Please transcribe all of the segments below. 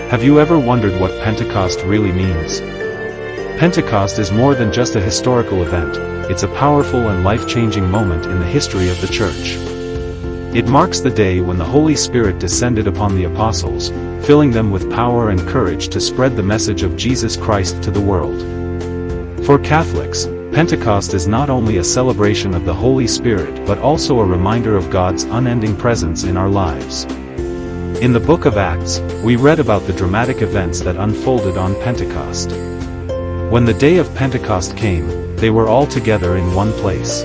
Have you ever wondered what Pentecost really means? Pentecost is more than just a historical event, it's a powerful and life-changing moment in the history of the Church. It marks the day when the Holy Spirit descended upon the apostles, filling them with power and courage to spread the message of Jesus Christ to the world. For Catholics, Pentecost is not only a celebration of the Holy Spirit but also a reminder of God's unending presence in our lives. In the book of Acts, we read about the dramatic events that unfolded on Pentecost. When the day of Pentecost came, they were all together in one place.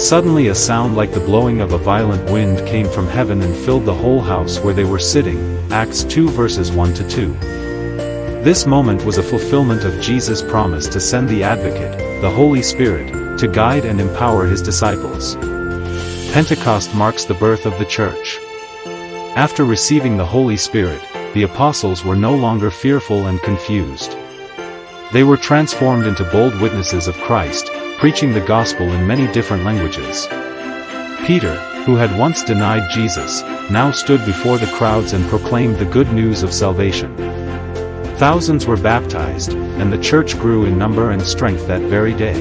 Suddenly a sound like the blowing of a violent wind came from heaven and filled the whole house where they were sitting, Acts 2 verses 1-2. This moment was a fulfillment of Jesus' promise to send the Advocate, the Holy Spirit, to guide and empower his disciples. Pentecost marks the birth of the Church. After receiving the Holy Spirit, the apostles were no longer fearful and confused. They were transformed into bold witnesses of Christ, preaching the gospel in many different languages. Peter, who had once denied Jesus, now stood before the crowds and proclaimed the good news of salvation. Thousands were baptized, and the Church grew in number and strength that very day.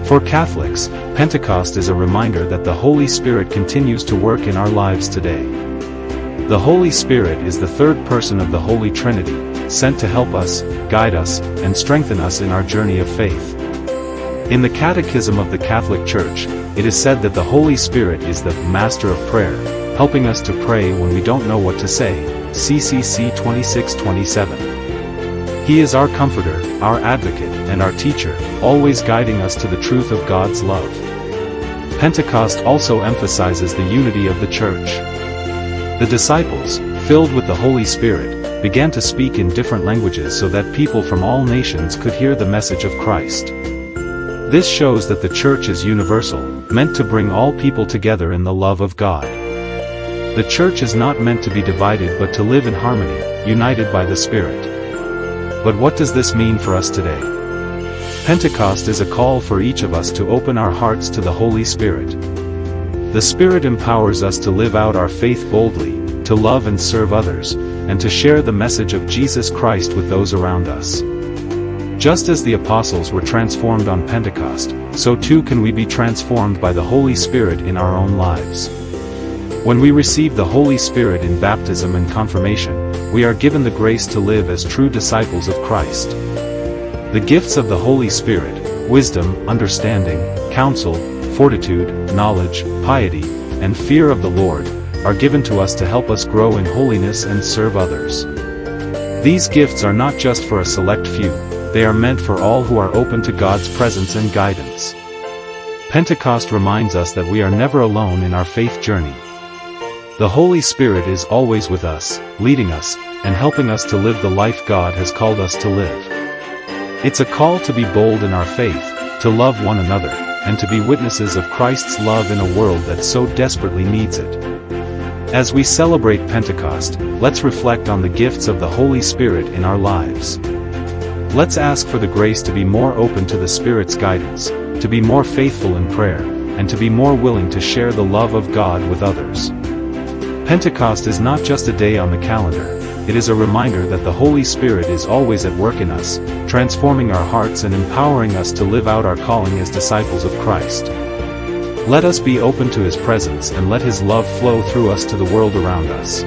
For Catholics, Pentecost is a reminder that the Holy Spirit continues to work in our lives today. The Holy Spirit is the third person of the Holy Trinity, sent to help us, guide us, and strengthen us in our journey of faith. In the Catechism of the Catholic Church, it is said that the Holy Spirit is the Master of Prayer, helping us to pray when we don't know what to say, CCC 2627. He is our Comforter, our Advocate, and our Teacher, always guiding us to the truth of God's love. Pentecost also emphasizes the unity of the Church. The disciples, filled with the Holy Spirit, began to speak in different languages so that people from all nations could hear the message of Christ. This shows that the Church is universal, meant to bring all people together in the love of God. The Church is not meant to be divided but to live in harmony, united by the Spirit. But what does this mean for us today? Pentecost is a call for each of us to open our hearts to the Holy Spirit. The Spirit empowers us to live out our faith boldly, to love and serve others, and to share the message of Jesus Christ with those around us. Just as the apostles were transformed on Pentecost, so too can we be transformed by the Holy Spirit in our own lives. When we receive the Holy Spirit in baptism and confirmation, we are given the grace to live as true disciples of Christ. The gifts of the Holy Spirit, wisdom, understanding, counsel, fortitude, knowledge, piety, and fear of the Lord, are given to us to help us grow in holiness and serve others. These gifts are not just for a select few, they are meant for all who are open to God's presence and guidance. Pentecost reminds us that we are never alone in our faith journey. The Holy Spirit is always with us, leading us, and helping us to live the life God has called us to live. It's a call to be bold in our faith, to love one another, and to be witnesses of Christ's love in a world that so desperately needs it. As we celebrate Pentecost, let's reflect on the gifts of the Holy Spirit in our lives. Let's ask for the grace to be more open to the Spirit's guidance, to be more faithful in prayer, and to be more willing to share the love of God with others. Pentecost is not just a day on the calendar, it is a reminder that the Holy Spirit is always at work in us, transforming our hearts and empowering us to live out our calling as disciples of Christ. Let us be open to His presence and let His love flow through us to the world around us.